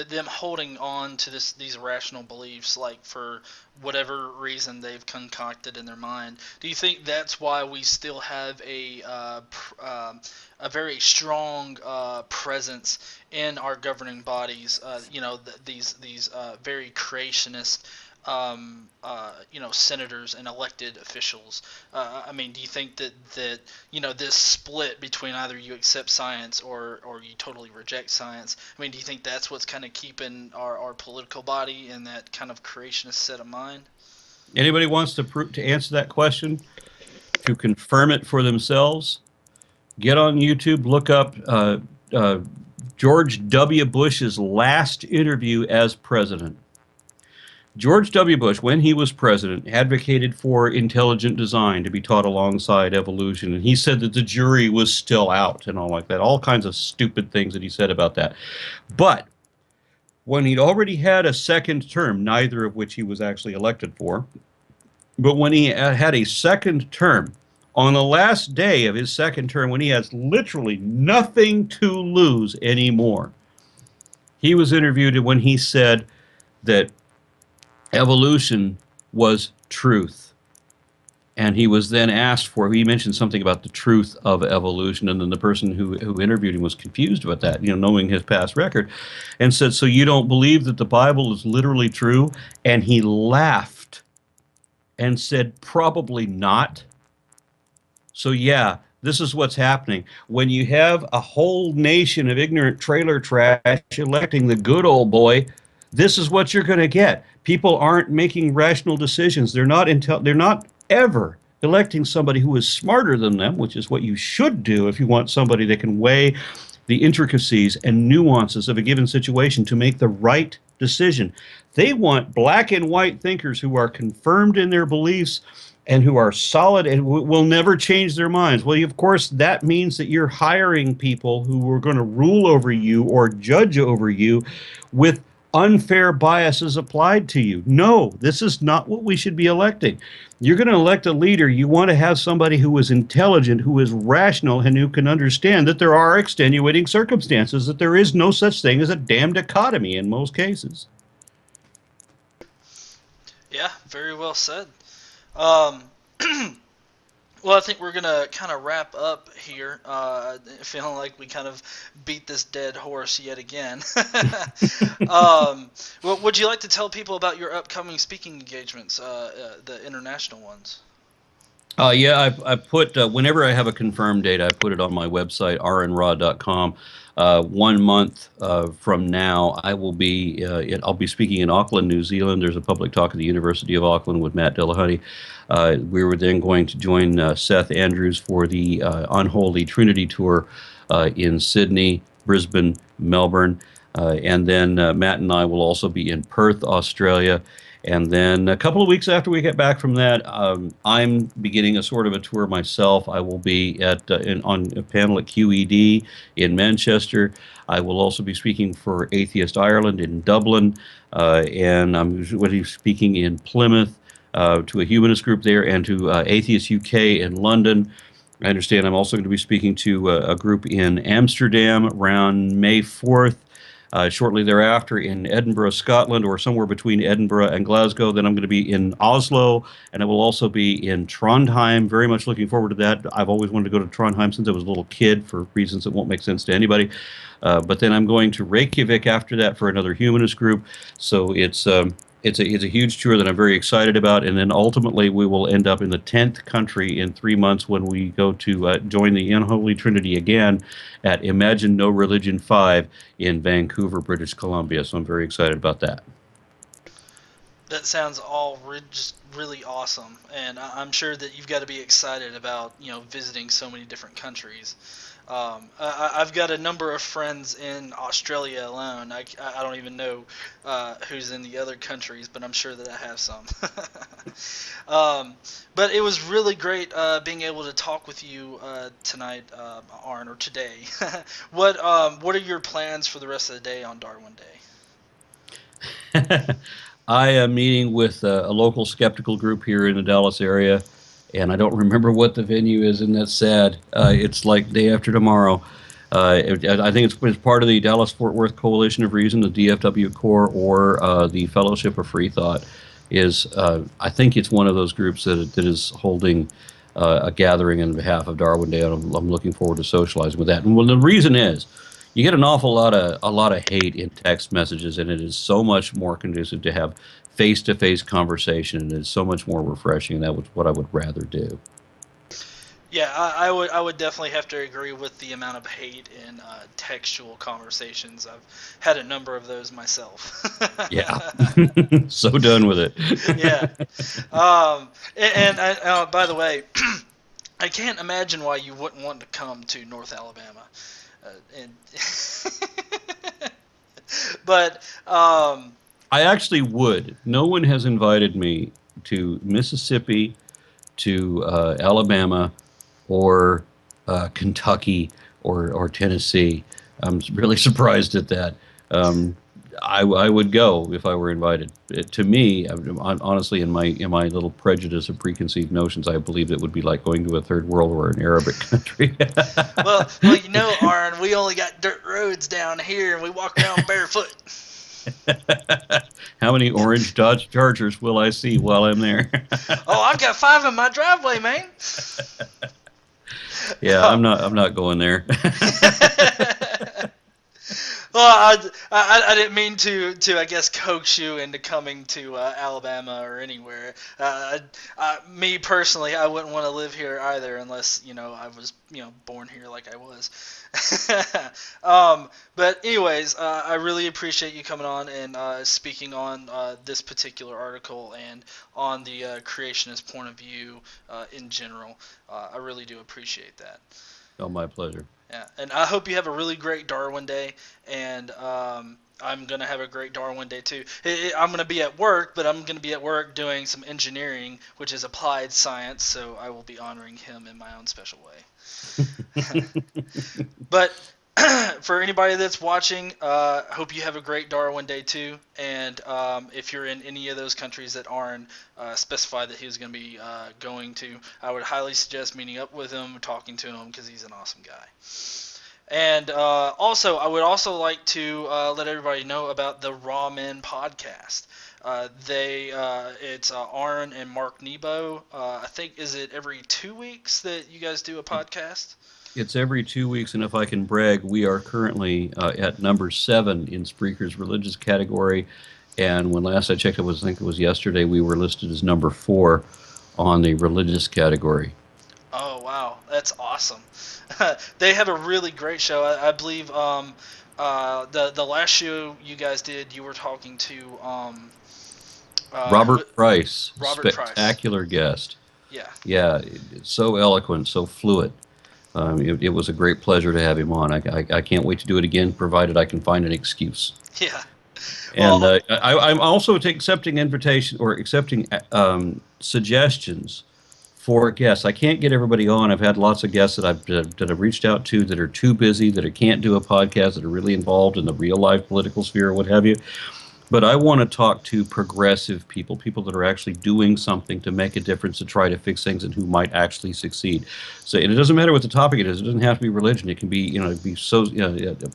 them holding on to these irrational beliefs, like for whatever reason they've concocted in their mind, do you think that's why we still have a very strong presence in our governing bodies? These very creationist senators and elected officials. I mean, do you think that this split between either you accept science or you totally reject science? I mean, do you think that's what's kind of keeping our political body in that kind of creationist set of mind? Anybody wants to answer that question, to confirm it for themselves? Get on YouTube, look up uh, George W. Bush's last interview as president. George W. Bush, when he was president, advocated for intelligent design to be taught alongside evolution. And he said that the jury was still out and all like that. All kinds of stupid things that he said about that. But when he'd already had a second term, neither of which he was actually elected for, but when he had a second term, on the last day of his second term, when he has literally nothing to lose anymore, he was interviewed when he said that evolution was truth. And he was then asked for, he mentioned something about the truth of evolution. And then the person who interviewed him was confused about that, knowing his past record, and said, "So you don't believe that the Bible is literally true?" And he laughed and said, "Probably not." So, yeah, this is what's happening. When you have a whole nation of ignorant trailer trash electing the good old boy, this is what you're going to get. People aren't making rational decisions. They're not ever electing somebody who is smarter than them, which is what you should do if you want somebody that can weigh the intricacies and nuances of a given situation to make the right decision. They want black and white thinkers who are confirmed in their beliefs and who are solid and will never change their minds. Well, of course, that means that you're hiring people who are going to rule over you or judge over you with unfair biases applied to you. No, this is not what we should be electing. You're going to elect a leader. You want to have somebody who is intelligent, who is rational, and who can understand that there are extenuating circumstances, that there is no such thing as a damn dichotomy in most cases. Yeah, very well said. Um, well, I think we're gonna kind of wrap up here. Feeling like we kind of beat this dead horse yet again. Well, would you like to tell people about your upcoming speaking engagements, the international ones? Yeah, I put, whenever I have a confirmed date, I put it on my website, AronRa.com. 1 month from now, I'll be speaking in Auckland, New Zealand. There's a public talk at the University of Auckland with Matt Dillahunty. We were then going to join Seth Andrews for the Unholy Trinity Tour in Sydney, Brisbane, Melbourne. And then Matt and I will also be in Perth, Australia. And then a couple of weeks after we get back from that, I'm beginning a sort of a tour myself. I will be on a panel at QED in Manchester. I will also be speaking for Atheist Ireland in Dublin, and I'm going to be speaking in Plymouth to a humanist group there, and to Atheist UK in London. I understand I'm also going to be speaking to a group in Amsterdam around May 4th. Shortly thereafter in Edinburgh, Scotland, or somewhere between Edinburgh and Glasgow. Then I'm going to be in Oslo, and I will also be in Trondheim. Very much looking forward to that. I've always wanted to go to Trondheim since I was a little kid for reasons that won't make sense to anybody. But then I'm going to Reykjavik after that for another humanist group. So it's a huge tour that I'm very excited about, and then ultimately we will end up in the 10th country in 3 months when we go to join the Unholy Trinity again at Imagine No Religion 5 in Vancouver, British Columbia. So I'm very excited about that. That sounds all just really awesome, and I'm sure that you've got to be excited about visiting so many different countries. I've got a number of friends in Australia alone. I don't even know who's in the other countries, but I'm sure that I have some. But it was really great being able to talk with you tonight, Aron, or today. What are your plans for the rest of the day on Darwin Day? I am meeting with a local skeptical group here in the Dallas area, and I don't remember what the venue is, and that's sad. It's like day after tomorrow. I think it's part of the Dallas Fort Worth Coalition of Reason, the DFW Core, or the Fellowship of Free Thought. I think it's one of those groups that is holding a gathering on behalf of Darwin Day, and I'm looking forward to socializing with that. And well, the reason is you get an awful lot of hate in text messages, and it is so much more conducive to have face-to-face conversation, and it's so much more refreshing. And that was what I would rather do. Yeah, I would definitely have to agree with the amount of hate in textual conversations. I've had a number of those myself. Yeah, so done with it. Yeah. By the way, I can't imagine why you wouldn't want to come to North Alabama. And but I actually would. No one has invited me to Mississippi, to Alabama, or Kentucky, or Tennessee. I'm really surprised at that. Um, I would go if I were invited. To me, honestly, in my little prejudice and preconceived notions, I believe it would be like going to a third world or an Arabic country. well, Aaron, we only got dirt roads down here, and we walk around barefoot. How many orange Dodge Chargers will I see while I'm there? Oh, I've got 5 in my driveway, man. Yeah, I'm not going there. Well, I didn't mean to I guess coax you into coming to Alabama or anywhere. Me personally, I wouldn't want to live here either unless I was born here like I was. But anyways, I really appreciate you coming on and speaking on this particular article and on the creationist point of view in general. I really do appreciate that. Oh, my pleasure. Yeah, and I hope you have a really great Darwin Day, and I'm gonna have a great Darwin Day too. I'm gonna be at work, but I'm gonna be at work doing some engineering, which is applied science, so I will be honoring him in my own special way. But for anybody that's watching, hope you have a great Darwin Day too. And if you're in any of those countries that Aron specified that he was going to be going to, I would highly suggest meeting up with him, talking to him, because he's an awesome guy. And also, I would also like to let everybody know about the Raw Men podcast. It's Aron and Mark Nebo. I think, is it every 2 weeks that you guys do a podcast? It's every 2 weeks, and if I can brag, we are currently at number 7 in Spreaker's religious category. And when last I checked, I think it was yesterday, we were listed as number 4 on the religious category. Oh wow, that's awesome. They have a really great show. I believe the last show you guys did, you were talking to Robert Price, Robert Price. Spectacular guest. Yeah. Yeah, so eloquent, so fluid. It was a great pleasure to have him on. I can't wait to do it again, provided I can find an excuse. Yeah. And Well, I'm also accepting invitation or accepting suggestions for guests. I can't get everybody on. I've had lots of guests that I've reached out to that are too busy, that can't do a podcast, that are really involved in the real life political sphere, or what have you. But I want to talk to progressive people, people that are actually doing something to make a difference, to try to fix things, and who might actually succeed. So, and it doesn't matter what the topic it is. It doesn't have to be religion. It can be, it can be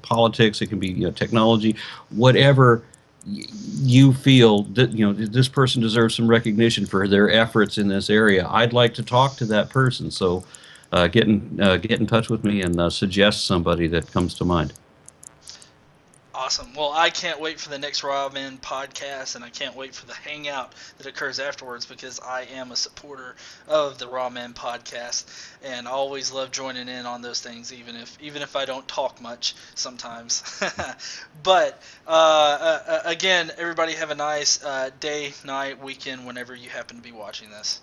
politics. It can be, technology, whatever you feel that this person deserves some recognition for their efforts in this area. I'd like to talk to that person. So, get in touch with me and suggest somebody that comes to mind. Awesome. Well, I can't wait for the next Raw Men podcast, and I can't wait for the hangout that occurs afterwards because I am a supporter of the Raw Men podcast, and I always love joining in on those things, even if I don't talk much sometimes. But again, everybody have a nice day, night, weekend, whenever you happen to be watching this.